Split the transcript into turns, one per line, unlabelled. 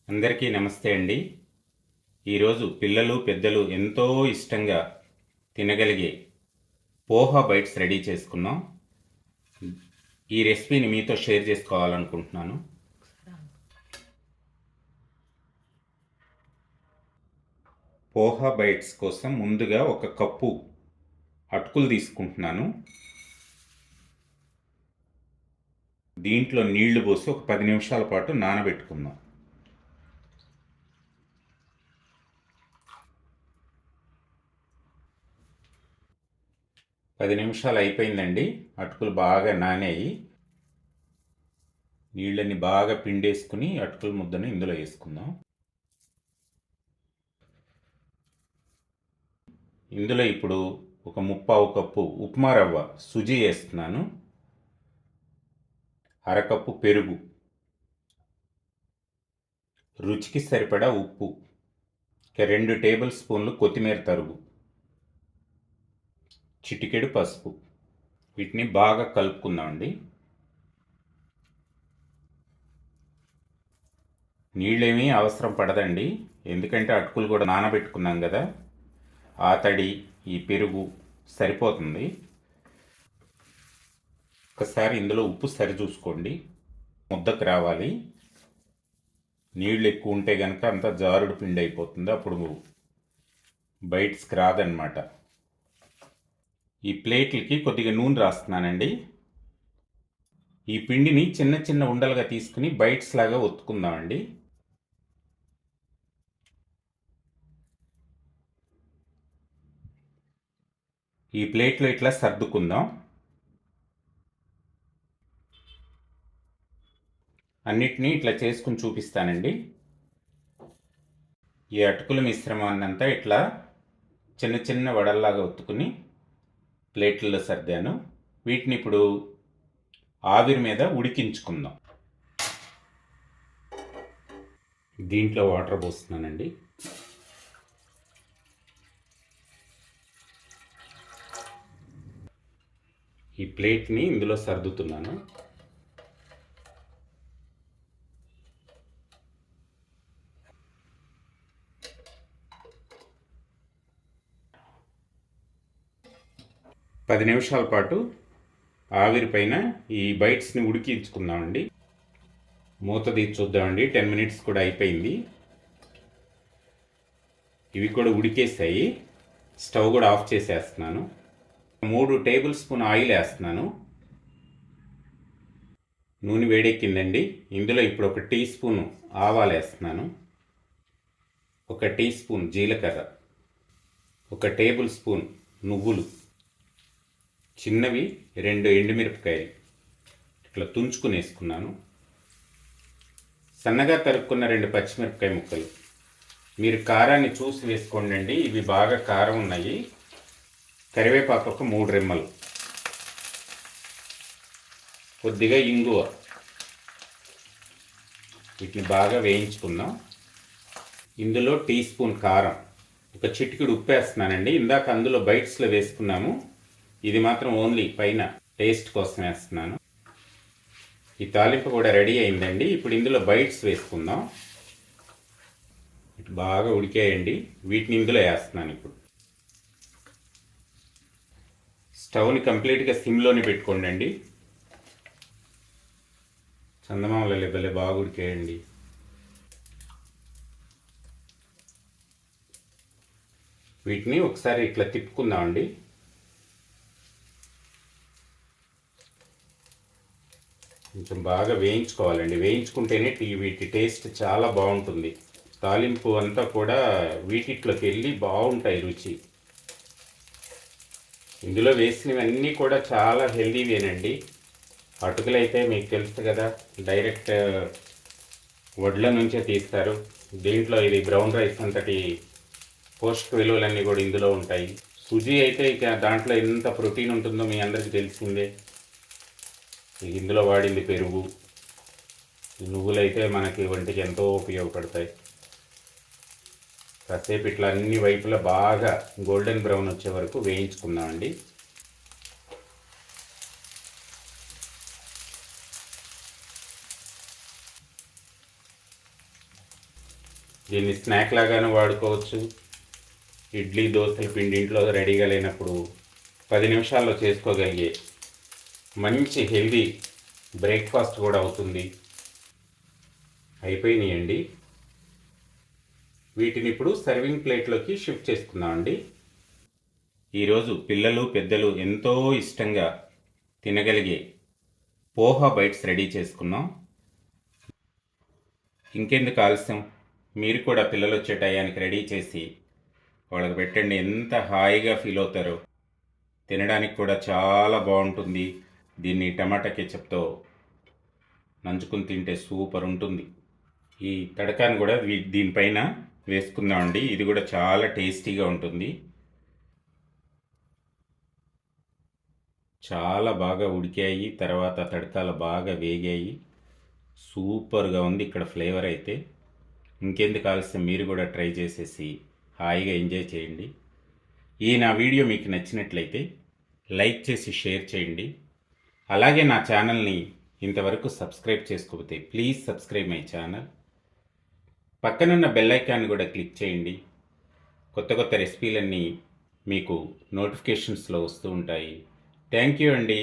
అందరికీ నమస్తే అండి. ఈరోజు పిల్లలు పెద్దలు ఎంతో ఇష్టంగా తినగలిగే పోహా బైట్స్ రెడీ చేసుకున్నాం. ఈ రెసిపీని మీతో షేర్ చేసుకోవాలనుకుంటున్నాను. పోహా బైట్స్ కోసం ముందుగా ఒక కప్పు అటుకులు తీసుకుంటున్నాను. దీంట్లో నీళ్లు పోసి ఒక 10 నిమిషాల పాటు నానబెట్టుకుందాం. పది నిమిషాలు అయిపోయిందండి. అటుకులు బాగా నానాయి. నీళ్ళని బాగా పిండేసుకుని అటుకుల ముద్దను ఇందులో వేసుకుందాం. ఇందులో ఇప్పుడు ఒక 1/4 కప్పు ఉప్మా రవ్వ సుజీ వేస్తున్నాను. అరకప్పు పెరుగు, రుచికి సరిపడా ఉప్పు, 2 టేబుల్ స్పూన్లు కొత్తిమీర తరుగు, చిటికెడు పసుపు. వీటిని బాగా కలుపుకుందామండి. నీళ్ళేమీ అవసరం పడదండి, ఎందుకంటే అటుకులు కూడా నానబెట్టుకున్నాం కదా. ఆ తడి, ఈ పెరుగు సరిపోతుంది. ఒకసారి ఇందులో ఉప్పు సరి చూసుకోండి, ముద్దకు రావాలి. నీళ్ళు ఎక్కువ ఉంటే కనుక అంతా జారుడు పిండి అయిపోతుంది, అప్పుడు బైట్స్కి రాదనమాట. ఈ ప్లేట్లకి కొద్దిగా నూనె రాస్తున్నానండి. ఈ పిండిని చిన్న చిన్న ఉండలుగా తీసుకుని బైట్స్ లాగా ఒత్తుకుందామండి. ఈ ప్లేట్లో ఇట్లా సర్దుకుందాం. అన్నిటినీ ఇట్లా చేసుకుని చూపిస్తానండి. ఈ అటుకుల మిశ్రమాన్నంతా ఇట్లా చిన్న చిన్న వడల్లాగా ఒత్తుకుని ప్లేట్లలో సర్దాను. వీటిని ఇప్పుడు ఆవిరి మీద ఉడికించుకుందాం. దీంట్లో వాటర్ పోస్తున్నానండి. ఈ ప్లేట్ని ఇందులో సర్దుతున్నాను. పది నిమిషాల పాటు ఆవిరి పైన ఈ బైట్స్ని ఉడికించుకుందామండి. మూత తీసి చూద్దామండి. 10 మినిట్స్ కూడా అయిపోయింది. ఇవి కూడా ఉడికేసాయి. స్టవ్ కూడా ఆఫ్ చేసేస్తున్నాను. 3 టేబుల్ స్పూన్ ఆయిల్ వేస్తున్నాను. నూనె వేడెక్కిందండి. ఇందులో ఇప్పుడు 1 టీ స్పూన్ ఆవాలు వేస్తున్నాను, 1 టీ స్పూన్ జీలకర్ర, 1 టేబుల్ స్పూన్ నువ్వులు, చిన్నవి 2 ఎండుమిరపకాయలు ఇట్లా తుంచుకుని వేసుకున్నాను. సన్నగా తరుక్కున్న 2 పచ్చిమిరపకాయ ముక్కలు. మీరు కారాన్ని చూసి వేసుకోండి, ఇవి బాగా కారం ఉన్నాయి. కరివేపాకు 3 రెమ్మలు, కొద్దిగా ఇంగువ. వీటిని బాగా వేయించుకుందాం. ఇందులో టీ స్పూన్ కారం, 1 చిటికెడు ఉప్పు వేస్తున్నానండి. ఇందాక అందులో బైట్స్లో వేసుకున్నాము, ఇది మాత్రం ఓన్లీ పైన టేస్ట్ కోసం వేస్తున్నాను. ఈ తాలింపు కూడా రెడీ అయిందండి. ఇప్పుడు ఇందులో బైట్స్ వేసుకుందాం. ఇటు బాగా ఉడికేయండి. వీటిని ఇందులో వేస్తున్నాను. ఇప్పుడు స్టవ్ని కంప్లీట్గా సిమ్లోనే పెట్టుకోండి. చందమామల లెబ్బలే బాగా ఉడికేయండి. వీటిని ఒకసారి ఇట్లా తిప్పుకుందామండి. కొంచెం బాగా వేయించుకోవాలండి. వేయించుకుంటేనే వీటి టేస్ట్ చాలా బాగుంటుంది. తాలింపు అంతా కూడా వీటిట్లోకి వెళ్ళి బాగుంటాయి రుచి. ఇందులో వేసినవన్నీ కూడా చాలా హెల్దీవేనండి. అటుకులు అయితే మీకు తెలుసు కదా, డైరెక్ట్ వడ్ల నుంచే తీస్తారు. దీంట్లో ఇది బ్రౌన్ రైస్ అంతటి పోషక విలువలన్నీ కూడా ఇందులో ఉంటాయి. సుజీ అయితే ఇక దాంట్లో ఎంత ప్రోటీన్ ఉంటుందో మీ అందరికీ తెలిసిందే. ఇందులో వాడింది పెరుగు. నువ్వులైతే మనకి ఒంటికి ఎంతో ఉపయోగపడతాయి. కాసేపు ఇట్లా అన్ని వైపులా బాగా గోల్డెన్ బ్రౌన్ వచ్చే వరకు వేయించుకుందామండి. దీన్ని స్నాక్ లాగానే వాడుకోవచ్చు. ఇడ్లీ దోశల పిండి ఇంట్లో రెడీగా లేనప్పుడు 10 నిమిషాల్లో చేసుకోగలిగే మంచి హెల్దీ బ్రేక్ఫాస్ట్ కూడా అవుతుంది. అయిపోయినాయండి. వీటిని ఇప్పుడు సర్వింగ్ ప్లేట్లోకి షిఫ్ట్ చేసుకుందామండి. ఈరోజు పిల్లలు పెద్దలు ఎంతో ఇష్టంగా తినగలిగే పోహా బైట్స్ రెడీ చేసుకున్నాం. ఇంకెందుకు ఆలస్యం, మీరు కూడా పిల్లలు వచ్చే టయానికి రెడీ చేసి వాళ్ళకి పెట్టండి. ఎంత హాయిగా ఫీల్ అవుతారో. తినడానికి కూడా చాలా బాగుంటుంది. దీన్ని టమాటా కెచప్తో నంచుకుని తింటే సూపర్ ఉంటుంది. ఈ తడకాన్ని కూడా దీనిపైన వేసుకుందామండి. ఇది కూడా చాలా టేస్టీగా ఉంటుంది. చాలా బాగా ఉడికాయి, తర్వాత తడకాలు బాగా వేగాయి. సూపర్గా ఉంది ఇక్కడ ఫ్లేవర్ అయితే. ఇంకెందుకు ఆలస్యం, మీరు కూడా ట్రై చేసేసి హాయిగా ఎంజాయ్ చేయండి. ఈ నా వీడియో మీకు నచ్చినట్లయితే లైక్ చేసి షేర్ చేయండి. అలాగే నా ఛానల్ని ఇంతవరకు సబ్స్క్రైబ్ చేసుకోకపోతే ప్లీజ్ సబ్స్క్రైబ్ మై ఛానల్. పక్కనున్న బెల్ ఐకాన్ కూడా క్లిక్ చేయండి. కొత్త కొత్త రెసిపీలన్నీ మీకు నోటిఫికేషన్స్లో వస్తూ ఉంటాయి. థ్యాంక్ యూ అండి.